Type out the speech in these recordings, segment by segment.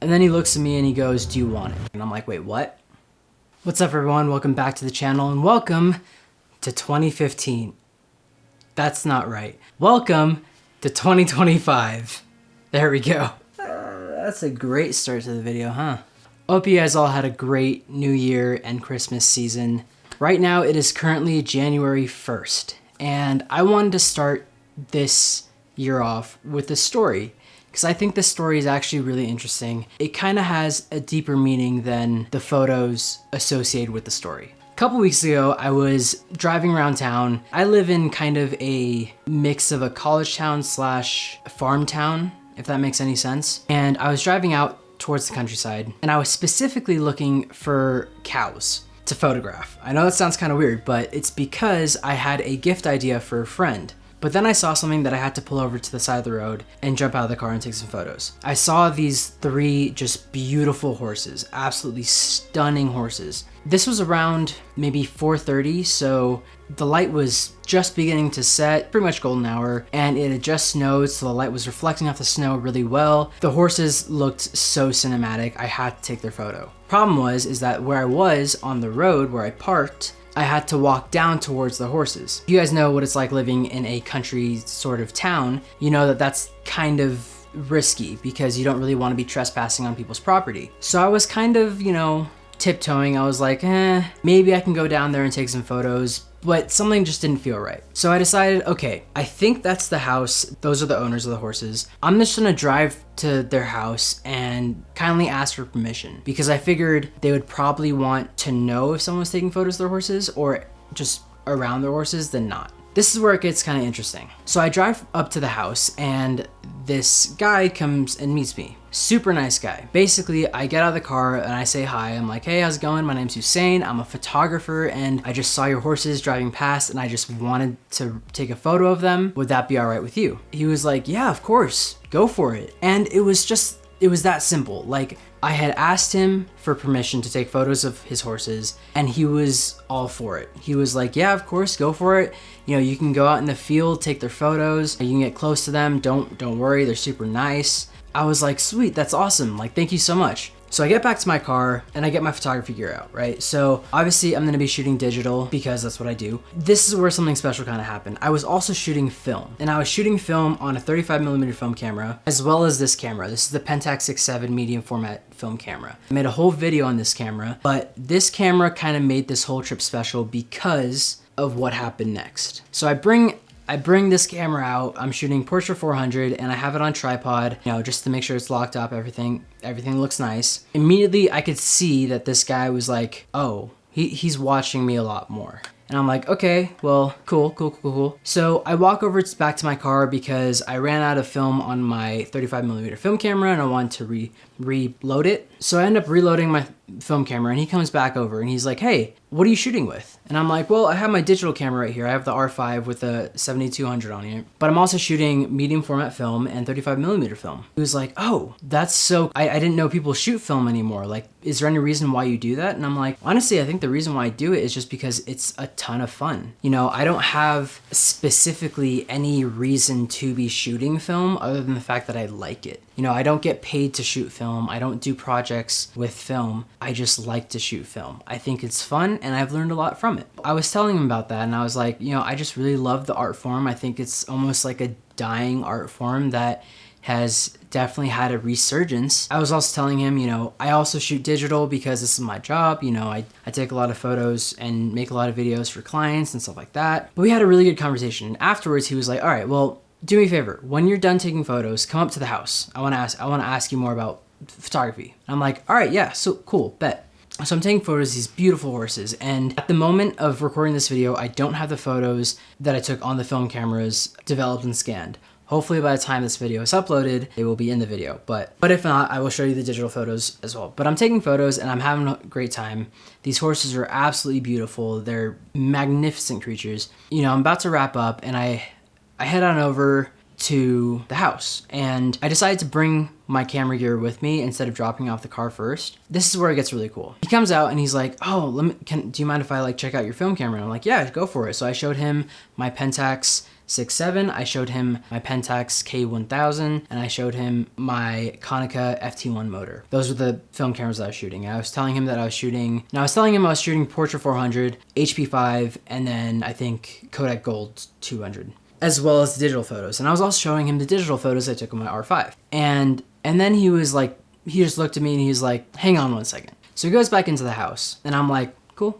And then he looks at me and he goes, "Do you want it?" And I'm like, "Wait, what?" What's up, everyone? Welcome back to the channel and welcome to 2015. That's not right. Welcome to 2025. There we go. That's a great start to the video, huh? Hope you guys all had a great New Year and Christmas season. Right now it is currently January 1st, and I wanted to start this year off with a story because I think this story is actually really interesting. It kind of has a deeper meaning than the photos associated with the story. A couple weeks ago, I was driving around town. I live in kind of a mix of a college town slash farm town, if that makes any sense. And I was driving out towards the countryside, and I was specifically looking for cows to photograph. I know that sounds kind of weird, but it's because I had a gift idea for a friend. But then I saw something that I had to pull over to the side of the road and jump out of the car and take some photos. I saw these three just beautiful horses, absolutely stunning horses. This was around maybe 4:30, so the light was just beginning to set, pretty much golden hour, and it had just snowed, so the light was reflecting off the snow really well. The horses looked so cinematic, I had to take their photo. Problem was, is that where I was on the road where I parked, I had to walk down towards the horses. If you guys know what it's like living in a country sort of town, you know that that's kind of risky because you don't really want to be trespassing on people's property. So I was kind of, tiptoeing. I was like, maybe I can go down there and take some photos, but something just didn't feel right. So I decided, okay, I think that's the house. Those are the owners of the horses. I'm just gonna drive to their house and kindly ask for permission because I figured they would probably want to know if someone was taking photos of their horses or just around their horses than not. This is where it gets kind of interesting. So I drive up to the house and this guy comes and meets me. Super nice guy. Basically, I get out of the car and I say hi. I'm like, "Hey, how's it going? My name's Hussein. I'm a photographer and I just saw your horses driving past and I just wanted to take a photo of them. Would that be all right with you?" He was like, "Yeah, of course. Go for it." And it was that simple. Like, I had asked him for permission to take photos of his horses and he was all for it. He was like, "Yeah, of course, go for it. You can go out in the field, take their photos. You can get close to them. Don't worry, they're super nice." I was like, "Sweet, that's awesome. Like, thank you so much." So I get back to my car and I get my photography gear out, right? So obviously I'm gonna be shooting digital because that's what I do. This is where something special kind of happened. I was also shooting film, and I was shooting film on a 35mm film camera, as well as this camera. This is the Pentax 670 medium format film camera. I made a whole video on this camera, but this camera kind of made this whole trip special because of what happened next. So I bring this camera out, I'm shooting Portrait 400 and I have it on tripod, just to make sure it's locked up, everything looks nice. Immediately I could see that this guy was like, oh, he's watching me a lot more. And I'm like, okay, well, cool. So I walk over back to my car because I ran out of film on my 35mm film camera and I wanted to reload it. So I end up reloading my film camera and he comes back over and he's like, "Hey, what are you shooting with?" And I'm like, "Well, I have my digital camera right here. I have the R5 with a 7200 on it, but I'm also shooting medium format film and 35mm film." He was like, "Oh, that's so, I didn't know people shoot film anymore. Like, is there any reason why you do that?" And I'm like, honestly, I think the reason why I do it is just because it's a ton of fun. I don't have specifically any reason to be shooting film other than the fact that I like it. I don't get paid to shoot film. I don't do projects with film. I just like to shoot film. I think it's fun and I've learned a lot from it. I was telling him about that and I was like, I just really love the art form. I think it's almost like a dying art form that has definitely had a resurgence. I was also telling him, I also shoot digital because this is my job. I take a lot of photos and make a lot of videos for clients and stuff like that. But we had a really good conversation. And afterwards he was like, "All right, well, do me a favor. When you're done taking photos, come up to the house. I want to ask you more about photography." And I'm like, "All right, yeah, so cool, bet." So I'm taking photos of these beautiful horses, and at the moment of recording this video, I don't have the photos that I took on the film cameras developed and scanned. Hopefully by the time this video is uploaded, they will be in the video, but if not, I will show you the digital photos as well. But I'm taking photos and I'm having a great time. These horses are absolutely beautiful. They're magnificent creatures. I'm about to wrap up and I head on over to the house and I decided to bring my camera gear with me instead of dropping off the car first. This is where it gets really cool. He comes out and he's like, "Oh, do you mind if I check out your film camera?" And I'm like, "Yeah, go for it." So I showed him my Pentax 6.7, I showed him my Pentax K1000, and I showed him my Konica FT1 motor. Those were the film cameras that I was shooting. I was telling him I was shooting Portra 400, HP5, and then I think Kodak Gold 200, as well as the digital photos. And I was also showing him the digital photos I took on my R5. And then he was like, he just looked at me and he was like, hang on one second. So he goes back into the house, and I'm like, cool.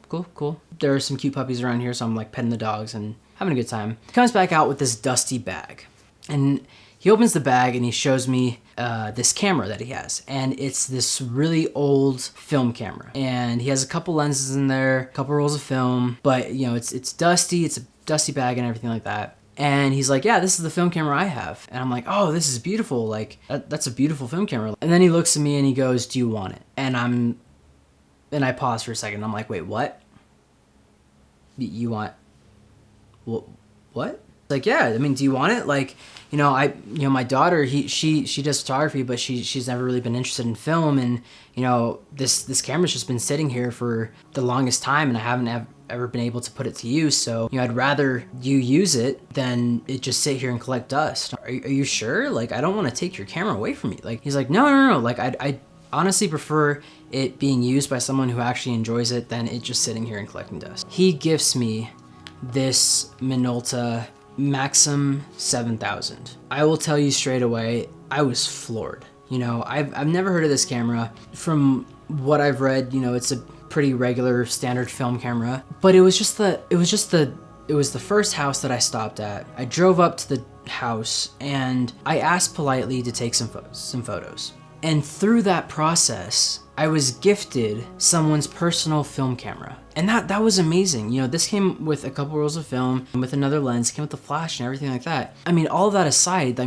There are some cute puppies around here, so I'm like petting the dogs and having a good time. He comes back out with this dusty bag, and he opens the bag and he shows me this camera that he has, and it's this really old film camera, and he has a couple lenses in there, a couple rolls of film, but you know, it's dusty, it's a dusty bag and everything like that. And he's like, yeah, this is the film camera I have. And I'm like, oh, this is beautiful. Like, that's a beautiful film camera. And then he looks at me and he goes, do you want it? And I pause for a second. I'm like, wait, what? You want, what? Like, yeah, I mean, do you want it? Like, my daughter, she does photography, but she's never really been interested in film. And, this camera's just been sitting here for the longest time, and I haven't ever been able to put it to use. So, I'd rather you use it than it just sit here and collect dust. Are you sure? Like, I don't want to take your camera away from you. Like, he's like, no. Like, I honestly prefer it being used by someone who actually enjoys it than it just sitting here and collecting dust. He gifts me this Minolta Maxim 7000. I will tell you straight away, I was floored. I've never heard of this camera. From what I've read, it's a pretty regular standard film camera, but it was the first house that I stopped at. I drove up to the house and I asked politely to take some photos. And through that process, I was gifted someone's personal film camera. And that was amazing. This came with a couple rolls of film, and with another lens, came with the flash and everything like that. I mean, all of that aside,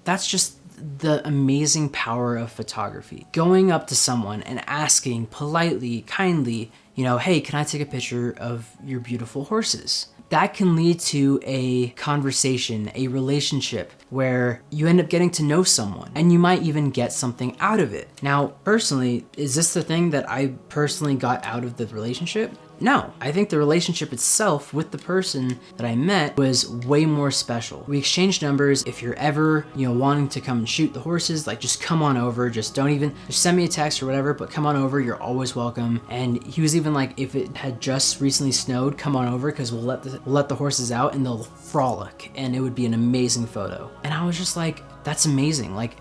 that's just the amazing power of photography. Going up to someone and asking politely, kindly, hey, can I take a picture of your beautiful horses? That can lead to a conversation, a relationship where you end up getting to know someone, and you might even get something out of it. Now, personally, is this the thing that I personally got out of the relationship? No, I think the relationship itself with the person that I met was way more special. We exchanged numbers. If you're ever, wanting to come and shoot the horses, like, just come on over. Just send me a text or whatever, but come on over. You're always welcome. And he was even like, if it had just recently snowed, come on over, because we'll let the horses out and they'll frolic, and it would be an amazing photo. And I was just like, that's amazing. Like,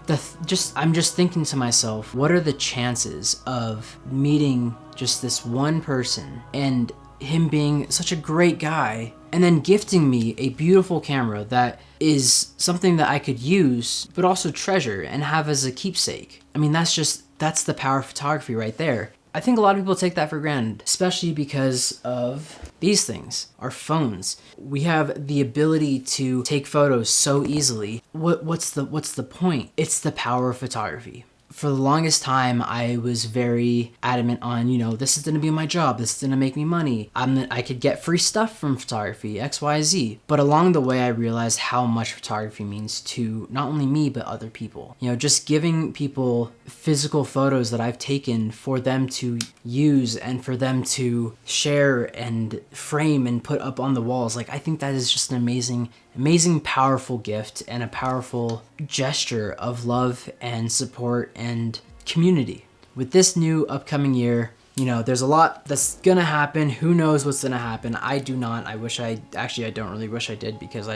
I'm just thinking to myself, what are the chances of meeting just this one person and him being such a great guy, and then gifting me a beautiful camera that is something that I could use, but also treasure and have as a keepsake. I mean, that's the power of photography right there. I think a lot of people take that for granted, especially because of these things, our phones. We have the ability to take photos so easily. What's the point? It's the power of photography. For the longest time, I was very adamant on, this is gonna be my job, this is gonna make me money. I could get free stuff from photography, X, Y, Z. But along the way, I realized how much photography means to not only me, but other people. Just giving people physical photos that I've taken for them to use and for them to share and frame and put up on the walls. Like, I think that is just an amazing, powerful gift and a powerful gesture of love and support and community. With this new upcoming year, there's a lot that's gonna happen. Who knows what's gonna happen? I do not. I don't really wish I did, because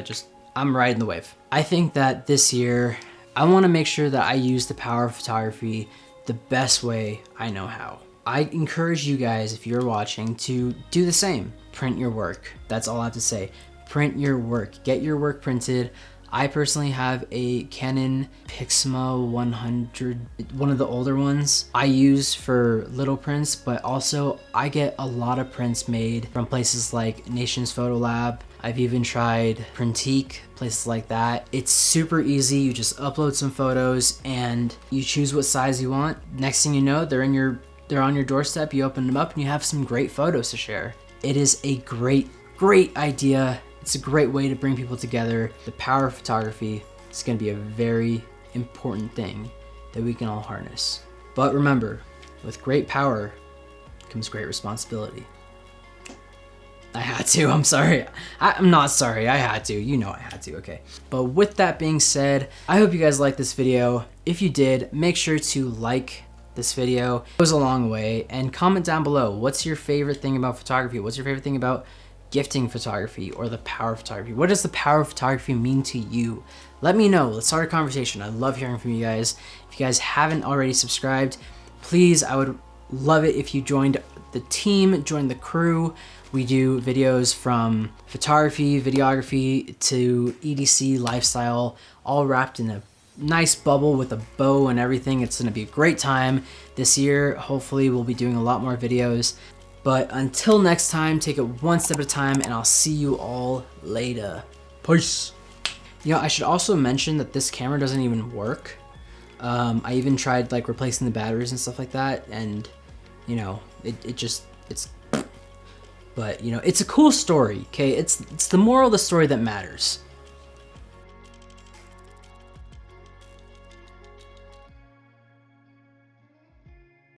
I'm riding the wave. I think that this year, I wanna make sure that I use the power of photography the best way I know how. I encourage you guys, if you're watching, to do the same. Print your work. That's all I have to say. Print your work. Get your work printed. I personally have a Canon Pixma 100, one of the older ones I use for little prints, but also I get a lot of prints made from places like Nations Photo Lab. I've even tried Printique, places like that. It's super easy. You just upload some photos and you choose what size you want. Next thing you know, they're on your doorstep. You open them up and you have some great photos to share. It is a great idea. It's a great way to bring people together. The power of photography is going to be a very important thing that we can all harness. But remember, with great power comes great responsibility. I had to, I'm sorry. I'm not sorry, I had to. You know I had to, okay. But with that being said, I hope you guys liked this video. If you did, make sure to like this video. It goes a long way. And comment down below, what's your favorite thing about photography? What's your favorite thing about gifting photography or the power of photography? What does the power of photography mean to you? Let me know. Let's start a conversation. I love hearing from you guys. If you guys haven't already subscribed, please, I would love it if you joined the team, joined the crew. We do videos from photography, videography to EDC, lifestyle, all wrapped in a nice bubble with a bow and everything. It's gonna be a great time this year. Hopefully we'll be doing a lot more videos. But until next time, take it one step at a time, and I'll see you all later. Peace. You know, I should also mention that this camera doesn't even work. I even tried like replacing the batteries and stuff like that, and you know, it's but you know, it's a cool story, okay? It's the moral of the story that matters.